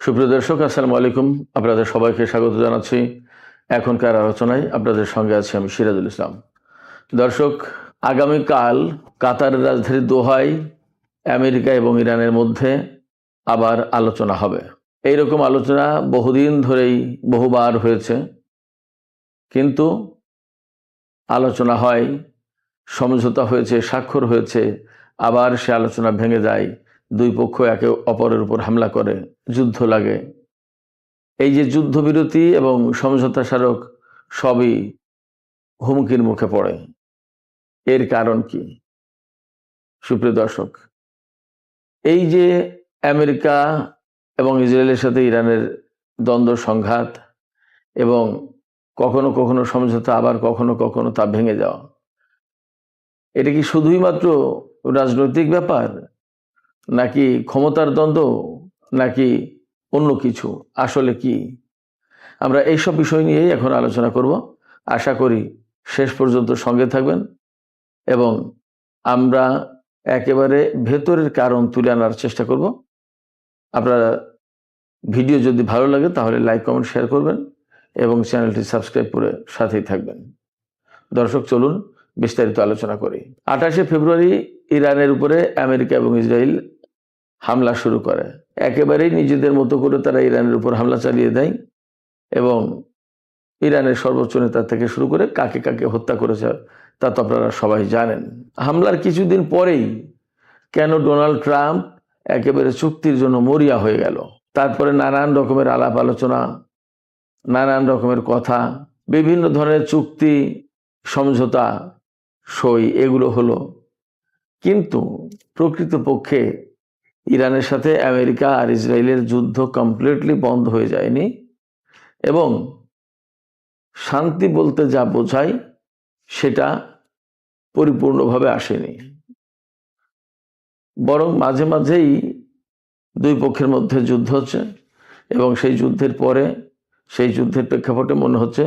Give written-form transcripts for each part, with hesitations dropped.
সুপ্রিয় দর্শক, আসসালামু আলাইকুম। আপনাদের সবাইকে স্বাগত জানাচ্ছি এখনকার আলোচনায়। আপনাদের সঙ্গে আছি আমি সিরাজুল ইসলাম। দর্শক, আগামীকাল কাতারের রাজধানী দোহায় আমেরিকা এবং ইরানের মধ্যে আবার আলোচনা হবে। এইরকম আলোচনা বহুদিন ধরেই বহুবার হয়েছে, কিন্তু আলোচনা হয়, সমঝোতা হয়েছে, স্বাক্ষর হয়েছে, আবার সে আলোচনা ভেঙে যায়। দুই পক্ষ একে অপরের উপর হামলা করে, যুদ্ধ লাগে। এই যে যুদ্ধবিরতি এবং সমঝোতা স্মারক সবই হুমকির মুখে পড়ে। এর কারণ কি? সুপ্রিয় দর্শক, এই যে আমেরিকা এবং ইসরায়েলের সাথে ইরানের দ্বন্দ্ব সংঘাত এবং কখনো কখনো সমঝোতা, আবার কখনো কখনো তা ভেঙে যাওয়া, এটা কি শুধুই মাত্র রাজনৈতিক ব্যাপার, নাকি ক্ষমতার দ্বন্দ্ব, নাকি অন্য কিছু? আসলে কি? আমরা এইসব বিষয় নিয়েই এখন আলোচনা করব। আশা করি শেষ পর্যন্ত সঙ্গে থাকবেন এবং আমরা একেবারে ভেতরের কারণ তুলে আনার চেষ্টা করব। আপনারা ভিডিও যদি ভালো লাগে তাহলে লাইক, কমেন্ট, শেয়ার করবেন এবং চ্যানেলটি সাবস্ক্রাইব করে সাথেই থাকবেন। দর্শক, চলুন বিস্তারিত আলোচনা করি। 28শে ফেব্রুয়ারি ইরানের উপরে আমেরিকা এবং ইসরায়েল হামলা শুরু করে। একেবারেই নিজেদের মতো করে তারা ইরানের উপর হামলা চালিয়ে দেয় এবং ইরানের সর্বোচ্চ নেতা থেকে শুরু করে কাকে কাকে হত্যা করেছে তা তো আপনারা সবাই জানেন। হামলার কিছুদিন পরেই কেন ডোনাল্ড ট্রাম্প একেবারে চুক্তির জন্য মরিয়া হয়ে গেল? তারপরে নানান রকমের আলাপ আলোচনা, নানান রকমের কথা, বিভিন্ন ধরনের চুক্তি, সমঝোতা, সই, এগুলো হলো। কিন্তু প্রকৃতপক্ষে ইরানের সাথে আমেরিকা আর ইসরায়েলের যুদ্ধ কমপ্লিটলি বন্ধ হয়ে যায়নি এবং শান্তি বলতে যা বোঝায় সেটা পরিপূর্ণভাবে আসেনি। বরং মাঝে মাঝেই দুই পক্ষের মধ্যে যুদ্ধ হচ্ছে এবং সেই যুদ্ধের পরে, সেই যুদ্ধের প্রেক্ষাপটে মনে হচ্ছে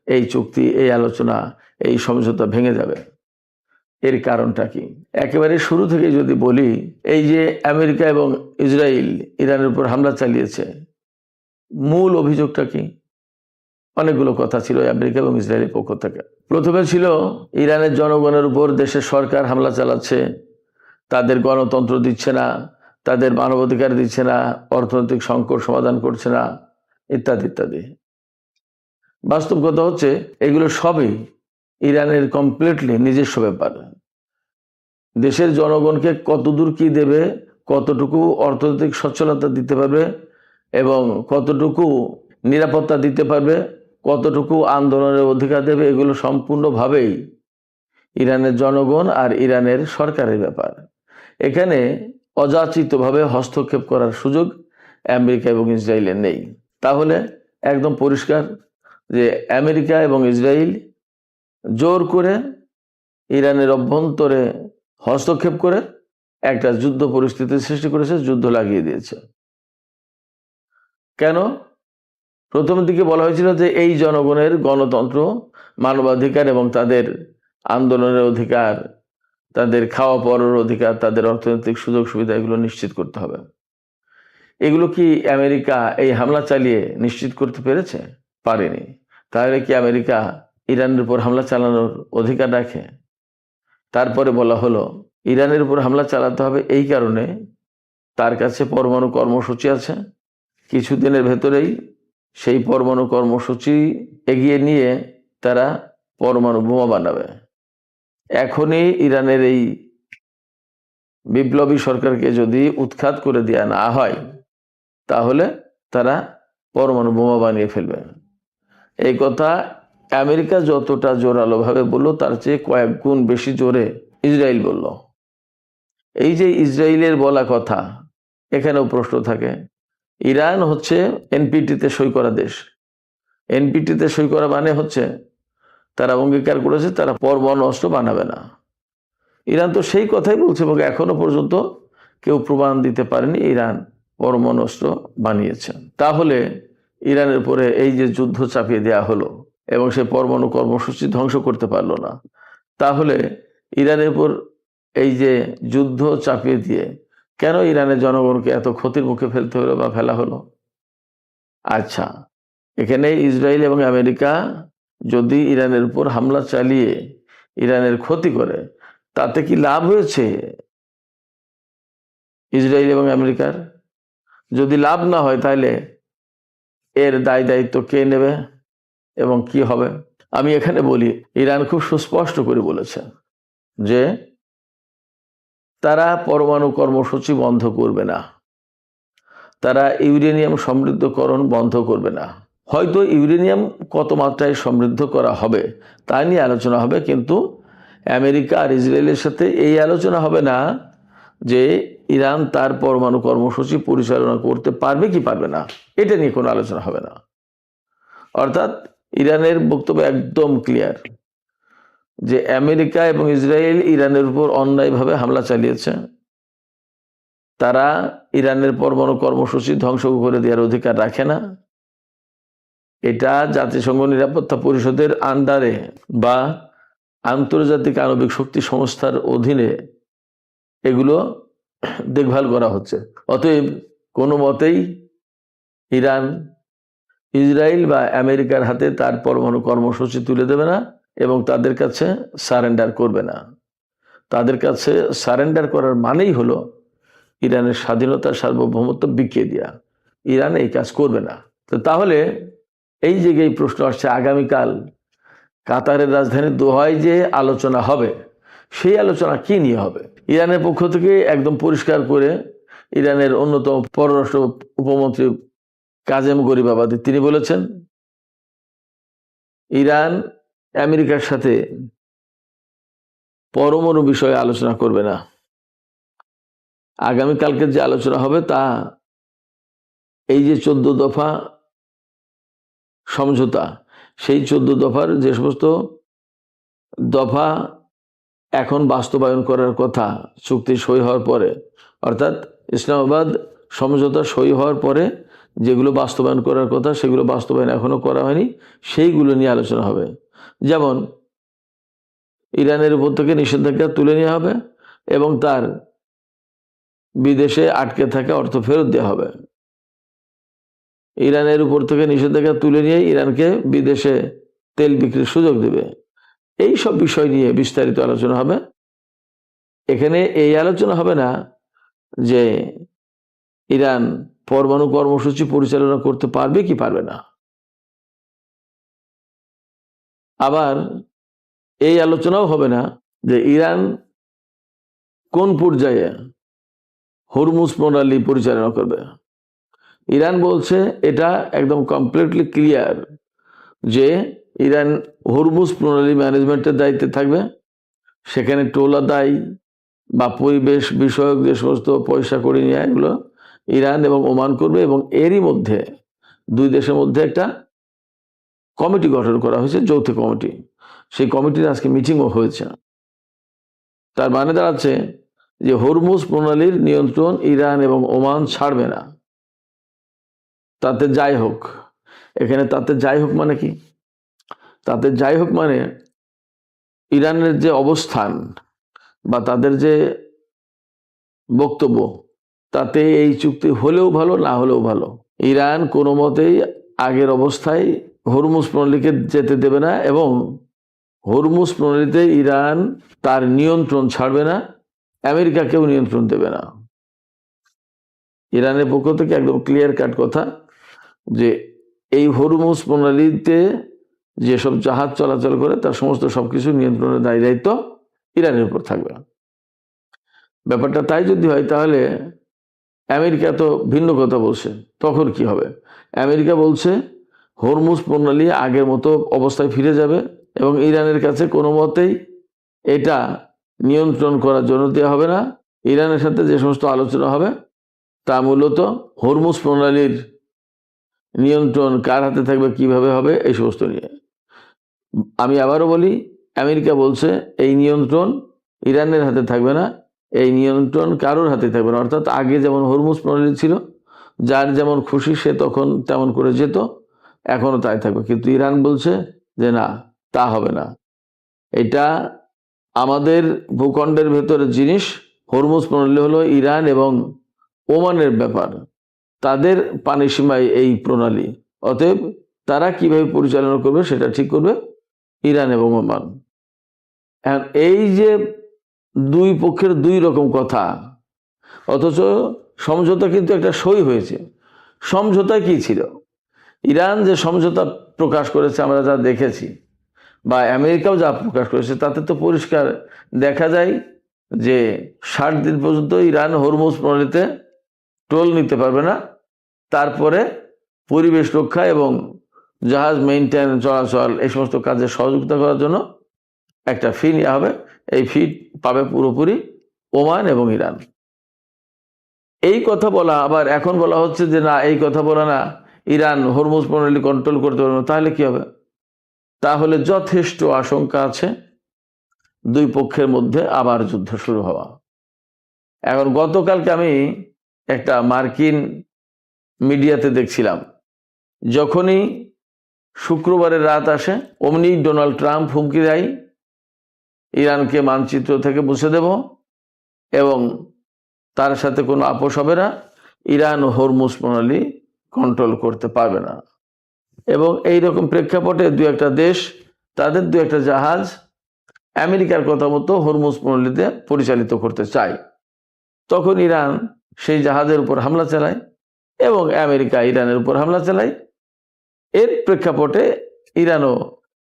এই চুক্তি, এই আলোচনা, এই সমঝোতা ভেঙে যাবে। এর কারণটা কি? একেবারে শুরু থেকে যদি বলি, এই যে আমেরিকা এবং ইসরায়েল ইরানের উপর হামলা চালিয়েছে, মূল অভিযোগটা কি? অনেকগুলো কথা ছিল আমেরিকা এবং ইসরায়েলের পক্ষ থেকে। প্রথমে ছিল ইরানের জনগণের উপর দেশের সরকার হামলা চালাচ্ছে, তাদের গণতন্ত্র দিচ্ছে না, তাদের মানবাধিকার দিচ্ছে না, অর্থনৈতিক সংকট সমাধান করছে না, ইত্যাদি ইত্যাদি। বাস্তব কথা হচ্ছে এগুলো সবই ইরানের কমপ্লিটলি নিজস্ব ব্যাপার। দেশের জনগণকে কতদূর কি দেবে, কতটুকু অর্থনৈতিক সচ্ছলতা দিতে পারবে এবং কতটুকু নিরাপত্তা দিতে পারবে, কতটুকু আন্দোলনের অধিকার দেবে, এগুলো সম্পূর্ণভাবেই ইরানের জনগণ আর ইরানের সরকারের ব্যাপার। এখানে অযাচিতভাবে হস্তক্ষেপ করার সুযোগ আমেরিকা এবং ইসরায়েলের নেই। তাহলে একদম পরিষ্কার যে আমেরিকা এবং ইসরায়েল জোর করে ইরানের অভ্যন্তরে হস্তক্ষেপ করে একটা যুদ্ধ পরিস্থিতির সৃষ্টি করেছে, যুদ্ধ লাগিয়ে দিয়েছে। কেন? প্রথমের দিকে বলা হয়েছিল যে এই জনগণের গণতন্ত্র, মানবাধিকার এবং তাদের আন্দোলনের অধিকার, তাদের খাওয়া পড়ার অধিকার, তাদের অর্থনৈতিক সুযোগ সুবিধা, এগুলো নিশ্চিত করতে হবে। এগুলো কি আমেরিকা এই হামলা চালিয়ে নিশ্চিত করতে পেরেছে? পারেনি। তাহলে কি আমেরিকা ইরানের উপর হামলা চালানোর অধিকার রাখে? তারপরে বলা হলো ইরানের উপর হামলা চালাতে হবে এই কারণে তার কাছে পরমাণু কর্মসূচি আছে, কিছুদিনের ভেতরেই সেই পরমাণু কর্মসূচি এগিয়ে নিয়ে তারা পরমাণু বোমা বানাবে। এখনই ইরানের এই বিপ্লবী সরকারকে যদি উৎখাত করে দেওয়া না হয় তাহলে তারা পরমাণু বোমা বানিয়ে ফেলবে। এই কথা আমেরিকা যতটা জোরালোভাবে বলল তার চেয়ে কয়েক গুণ বেশি জোরে ইসরায়েল বলল। এই যে ইসরায়েলের বলা কথা, এখানেও প্রশ্ন থাকে। ইরান হচ্ছে এনপিটিতে সই করা দেশ। এনপিটিতে সই করা মানে হচ্ছে তারা অঙ্গীকার করেছে তারা পরমাণু অস্ত্র বানাবে না। ইরান তো সেই কথাই বলছে এবং এখনো পর্যন্ত কেউ প্রমাণ দিতে পারেনি ইরান পরমাণু অস্ত্র বানিয়েছে। তাহলে ইরানের উপরে এই যে যুদ্ধ চাপিয়ে দেওয়া হলো এবং সে পরমাণু কর্মসূচি ধ্বংস করতে পারলো না, তাহলে ইরানের উপর এই যে যুদ্ধ চাপিয়ে দিয়ে কেন ইরানের জনগণকে এত ক্ষতির মুখে ফেলতে হলো বা ফেলা হলো? আচ্ছা, এখানে ইসরায়েল এবং আমেরিকা যদি ইরানের উপর হামলা চালিয়ে ইরানের ক্ষতি করে, তাতে কি লাভ হয়েছে ইসরায়েল এবং আমেরিকার? যদি লাভ না হয় তাহলে এর দায় দায়িত্ব কে নেবে এবং কি হবে? আমি এখানে বলি, ইরান খুব সুস্পষ্ট করে বলেছে যে তারা পরমাণু কর্মসূচি বন্ধ করবে না, তারা ইউরেনিয়াম সমৃদ্ধকরণ বন্ধ করবে না। হয়তো ইউরেনিয়াম কত মাত্রায় সমৃদ্ধ করা হবে তা নিয়ে আলোচনা হবে, কিন্তু আমেরিকা আর ইসরায়েলের সাথে এই আলোচনা হবে না যে ইরান তার পরমাণু কর্মসূচি পরিচালনা করতে পারবে কি পারবে না, এটা নিয়ে কোনো আলোচনা হবে না। অর্থাৎ ইরানের বক্তব্য একদম ক্লিয়ার যে আমেরিকা এবং ইসরায়েল ইরানের উপর অন্যায়ভাবে হামলা চালিয়েছে, তারা ইরানের পরমাণু কর্মসূচি ধ্বংস করে দেওয়ার অধিকার রাখে না। এটা জাতিসংঘ নিরাপত্তা পরিষদের আন্ডারে বা আন্তর্জাতিক আণবিক শক্তি সংস্থার অধীনে এগুলো দেখভাল করা হচ্ছে। অতএব কোনো মতেই ইরান ইসরায়েল বা আমেরিকার হাতে তার পরমাণু কর্মসূচি তুলে দেবে না এবং তাদের কাছে সারেন্ডার করবে না। তাদের কাছে সারেন্ডার করার মানেই হলো ইরানের স্বাধীনতা সার্বভৌমত্ব বিকিয়ে দেওয়া। ইরান এই কাজ করবে না। তো তাহলে এই জায়গায় প্রশ্ন আসছে, আগামীকাল কাতারের রাজধানী দোহায় যে আলোচনা হবে, সেই আলোচনা কি নিয়ে হবে? ইরানের পক্ষ থেকে একদম পরিষ্কার করে ইরানের অন্যতম পররাষ্ট্র উপমন্ত্রী কাজেম গরিবাবাদী তিনি বলেছেন, ইরান আমেরিকার সাথে পরমাণু বিষয়ে আলোচনা করবে না। আগামীকালকে যে আলোচনা হবে তা এই যে 14 দফা সমঝোতা, সেই 14 দফার যে সমস্ত দফা এখন বাস্তবায়ন করার কথা চুক্তি সই হওয়ার পরে, অর্থাৎ ইসলামাবাদ সমঝোতা সই হওয়ার পরে যেগুলো বাস্তবায়ন করার কথা সেগুলো বাস্তবায়ন এখনো করা হয়নি, সেইগুলো নিয়ে আলোচনা হবে। যেমন ইরানের উপর থেকে নিষেধাজ্ঞা তুলে নেওয়া হবে এবং তার বিদেশে আটকে থাকা অর্থ ফেরত দেওয়া হবে। ইরানের উপর থেকে নিষেধাজ্ঞা তুলে নিয়ে ইরানকে বিদেশে তেল বিক্রির সুযোগ দেবে। এই সব বিষয় নিয়ে বিস্তারিত আলোচনা হবে। এখানে এই আলোচনা হবে না যে ইরান পরমাণু কর্মসূচি পরিচালনা করতে পারবে কি পারবে না। আবার এই আলোচনাও হবে না যে ইরান কোন পর্যায়ে হরমুজ প্রণালী পরিচালনা করবে। ইরান বলছে এটা একদম কমপ্লিটলি ক্লিয়ার যে ইরান হরমুজ প্রণালী ম্যানেজমেন্টের দায়িত্বে থাকবে। সেখানে টোল আদায় বা পরিবেশ বিষয়ক যে সমস্ত পয়সা করে নিয়ে এগুলো ইরান এবং ওমান করবে, এবং এরই মধ্যে দুই দেশের মধ্যে একটা কমিটি গঠন করা হয়েছে, যৌথ কমিটি। সেই কমিটির আজকে মিটিংও হয়েছে। তার মানে দাঁড়াচ্ছে যে হরমুজ প্রণালীর নিয়ন্ত্রণ ইরান এবং ওমান ছাড়বে না। তাতে যাই হোক, এখানে তাতে যাই হোক মানে কি? তাতে যাই হোক মানে ইরানের যে অবস্থান বা তাদের যে বক্তব্য, তাতে এই চুক্তি হলেও ভালো না হলেও ভালো, ইরান কোনো মতেই আগের অবস্থায় হরমুজ প্রণালীকে যেতে দেবে না এবং হরমুজ প্রণালীতে ইরান তার নিয়ন্ত্রণ ছাড়বে না, আমেরিকাকেও নিয়ন্ত্রণ দেবে না। ইরানের পক্ষ থেকে একদম ক্লিয়ার কাট কথা যে এই হরমুজ প্রণালীতে যেসব জাহাজ চলাচল করে তার সমস্ত সবকিছু নিয়ন্ত্রণের দায় দায়িত্ব ইরানের উপর থাকবে। ব্যাপারটা তাই যদি হয় তাহলে আমেরিকা তো ভিন্ন কথা বলছে, তখন কি হবে? আমেরিকা বলছে হরমুজ প্রণালী আগের মতো অবস্থায় ফিরে যাবে এবং ইরানের কাছে কোনো মতেই এটা নিয়ন্ত্রণ করার জন্য দেওয়া হবে না। ইরানের সাথে যে সমস্ত আলোচনা হবে তা মূলত হরমুজ প্রণালীর নিয়ন্ত্রণ কার হাতে থাকবে, কিভাবে হবে, এই সমস্ত নিয়ে। আমি আবারও বলি, আমেরিকা বলছে এই নিয়ন্ত্রণ ইরানের হাতে থাকবে না, এই নিয়ন্ত্রণ কারোর হাতে থাকবে না। অর্থাৎ আগে যেমন হরমুজ প্রণালী ছিল, যার যেমন খুশি সে তখন তেমন করে যেত, এখনো তাই থাকবে। কিন্তু ইরান বলছে যে না, তা হবে না, এটা আমাদের ভূখণ্ডের ভেতরের জিনিস। হরমুজ প্রণালী হলো ইরান এবং ওমানের ব্যাপার, তাদের পানি সীমায় এই প্রণালী, অতএব তারা কিভাবে পরিচালনা করবে সেটা ঠিক করবে ইরান এবং ওমান। এই যে দুই পক্ষের দুই রকম কথা, অথচ সমঝোতা কিন্তু একটা সই হয়েছে। সমঝোতা কি ছিল? ইরান যে সমঝোতা প্রকাশ করেছে আমরা যা দেখেছি, বা আমেরিকাও যা প্রকাশ করেছে, তাতে তো পরিষ্কার দেখা যায় যে 60 দিন পর্যন্ত ইরান হরমুজ প্রণালীতে টোল নিতে পারবে না। তারপরে পরিবেশ রক্ষা এবং জাহাজ মেইনটেন, চলাচল, এই সমস্ত কাজে সহযোগিতা করার জন্য একটা ফি নেওয়া হবে। এই ফি পাবে পুরোপুরি ওমান এবং ইরান। এই কথা বলা, আবার এখন বলা হচ্ছে যে না, এই কথা বলা না, ইরান হরমুজ প্রণালী কন্ট্রোল করতে পারবে না। তাহলে কি হবে? তাহলে যথেষ্ট আশঙ্কা আছে দুই পক্ষের মধ্যে আবার যুদ্ধ শুরু হওয়া। এখন গতকালকে আমি একটা মার্কিন মিডিয়াতে দেখছিলাম, যখনই শুক্রবারের রাত আসে অমনি ডোনাল্ড ট্রাম্প হুমকি দেয় ইরানকে মানচিত্র থেকে মুছে দেব এবং তার সাথে কোনো আপোষ হবে না, ইরান হরমুজ প্রণালী কন্ট্রোল করতে পারবে না। এবং এই রকম প্রেক্ষাপটে দু একটা দেশ তাদের দু একটা জাহাজ আমেরিকার কথা মতো হরমুজ প্রণালীতে পরিচালিত করতে চায়। তখন ইরান সেই জাহাজের উপর হামলা চালায় এবং আমেরিকা ইরানের উপর হামলা চালায়। এর প্রেক্ষাপটে ইরানও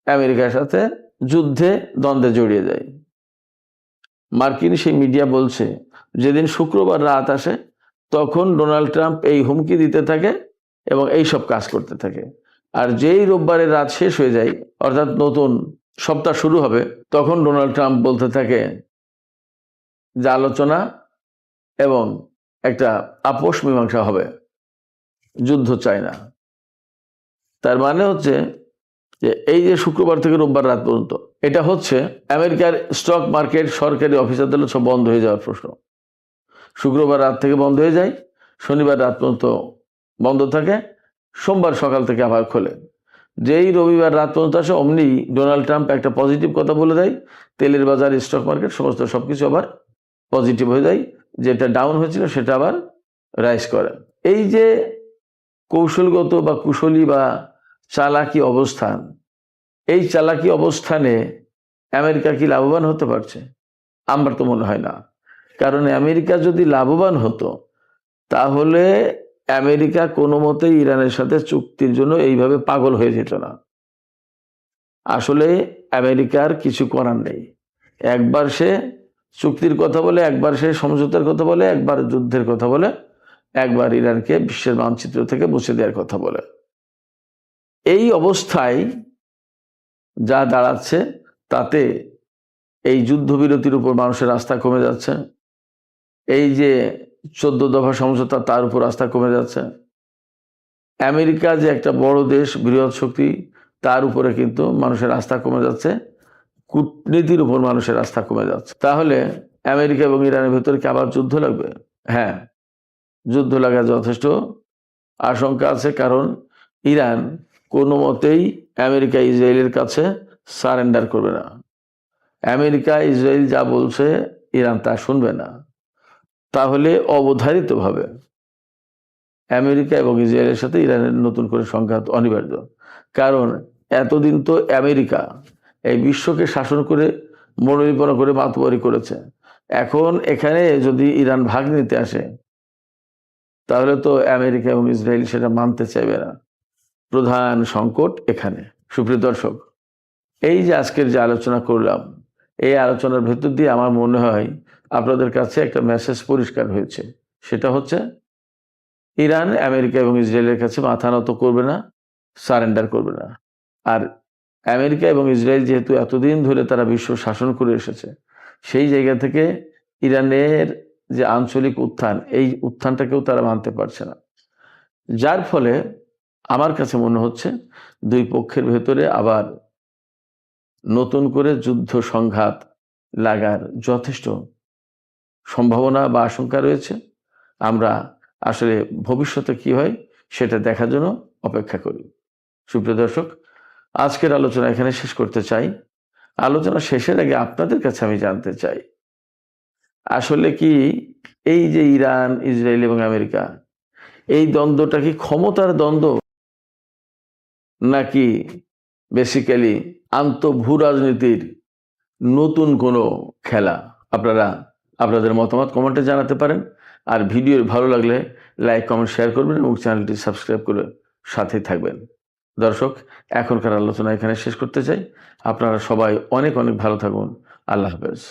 আমেরিকার সাথে যুদ্ধে দ্বন্দ্বে জড়িয়ে যায়। মার্কিন সেই মিডিয়া বলছে, যেদিন শুক্রবার রাত আসে তখন ডোনাল্ড ট্রাম্প এই হুমকি দিতে থাকে এবং এই সব কাজ করতে থাকে। আর যেই রোববারের রাত শেষ হয়ে যায়, অর্থাৎ নতুন সপ্তাহ শুরু হবে, তখন ডোনাল্ড ট্রাম্প বলতে থাকে যে আলোচনা এবং একটা আপোষ মীমাংসা হবে, যুদ্ধ চায় না। তার মানে হচ্ছে যে এই যে শুক্রবার থেকে রোববার রাত পর্যন্ত, এটা হচ্ছে আমেরিকার স্টক মার্কেট, সরকারি অফিস আদালত সব বন্ধ হয়ে যাওয়ার প্রশ্ন। শুক্রবার রাত থেকে বন্ধ হয়ে যায়, শনিবার রাত পর্যন্ত বন্ধ থাকে, সোমবার সকাল থেকে আবার খোলে। যেই রবিবার রাত পর্যন্ত আসে অমনি ডোনাল্ড ট্রাম্প একটা পজিটিভ কথা বলে দেয়, তেলের বাজার, স্টক মার্কেট সমস্ত সবকিছু আবার পজিটিভ হয়ে যায়, যেটা ডাউন হয়েছিল সেটা আবার রাইজ করে। এই যে কৌশলগত বা কুশলী বা চালাকি অবস্থান, এই চালাকি অবস্থানে আমেরিকা কি লাভবান হতে পারছে? আমার তো মনে হয় না। কারণ আমেরিকা যদি লাভবান হতো তাহলে আমেরিকা কোনো মতেই ইরানের সাথে চুক্তির জন্য এইভাবে পাগল হয়ে যেত না। আসলে আমেরিকার কিছু করার নেই। একবার সে চুক্তির কথা বলে, একবার সে সমঝোতার কথা বলে, একবার যুদ্ধের কথা বলে, একবার ইরানকে বিশ্বের মানচিত্র থেকে মুছে দেওয়ার কথা বলে। এই অবস্থায় যা দাঁড়াচ্ছে তাতে এই যুদ্ধবিরতির উপর মানুষের আস্থা কমে যাচ্ছে। এই যে 14 দফা সমঝোতা, তার উপর আস্থা কমে যাচ্ছে। আমেরিকা যে একটা বড় দেশ, বৃহৎ শক্তি, তার উপরে কিন্তু মানুষের আস্থা কমে যাচ্ছে। কূটনীতির উপর মানুষের আস্থা কমে যাচ্ছে। তাহলে আমেরিকা এবং ইরানের ভেতরে কি আবার যুদ্ধ লাগবে? হ্যাঁ, যুদ্ধ লাগার যথেষ্ট আশঙ্কা আছে। কারণ ইরান কোনো মতেই আমেরিকা ইসরায়েলের কাছে সারেন্ডার করবে না। আমেরিকা ইসরায়েল যা বলছে ইরান তা শুনবে না। তাহলে অবধারিতভাবে আমেরিকা এবং ইসরায়েলের সাথে ইরানের নতুন করে সংঘাত অনিবার্য। কারণ এতদিন তো আমেরিকা এই বিশ্বকে শাসন করে, মনোনিবেশ করে, মাতবাড়ি করেছে। এখন এখানে যদি ইরান ভাগ নিতে আসে তাহলে তো আমেরিকা এবং ইসরায়েল সেটা মানতে চাইবে না। প্রধান সংকট এখানে। সুপ্রিয় দর্শক, এই যে আজকের যে আলোচনা করলাম, এই আলোচনার ভেতর দিয়ে আমার মনে হয় আপনাদের কাছে একটা মেসেজ পরিষ্কার হয়েছে। সেটা হচ্ছে ইরান আমেরিকা এবং ইসরায়েলের কাছে মাথা নত করবে না, সারেন্ডার করবে না। আর আমেরিকা এবং ইসরায়েল যেহেতু এতদিন ধরে তারা বিশ্ব শাসন করে এসেছে, সেই জায়গা থেকে ইরানের যে আঞ্চলিক উত্থান, এই উত্থানটাকেও তারা মানতে পারছে না। যার ফলে আমার কাছে মনে হচ্ছে দুই পক্ষের ভেতরে আবার নতুন করে যুদ্ধ সংঘাত লাগার যথেষ্ট সম্ভাবনা বা আশঙ্কা রয়েছে। আমরা আসলে ভবিষ্যতে কি হয় সেটা দেখার জন্য অপেক্ষা করি। সুপ্রিয় দর্শক, আজকের আলোচনা এখানে শেষ করতে চাই। আলোচনা শেষের আগে আপনাদের কাছে আমি জানতে চাই, আসলে কি এই যে ইরান, ইসরায়েল এবং আমেরিকা, এই দ্বন্দ্বটা কি ক্ষমতার দ্বন্দ্ব নাকি বেসিক্যালি ভূ রাজনীতির নতুন কোনো খেলা? আপনারা আপনাদের মতামত কমেন্টে জানাতে পারেন। আর ভিডিও ভালো লাগলে লাইক কমেন্ট শেয়ার করবেন এবং চ্যানেলটি সাবস্ক্রাইব করে সাথেই থাকবেন। দর্শক, এখনকার আলোচনা এখানে শেষ করতে চাই। আপনারা সবাই অনেক অনেক ভালো থাকুন। আল্লাহ হাফেজ।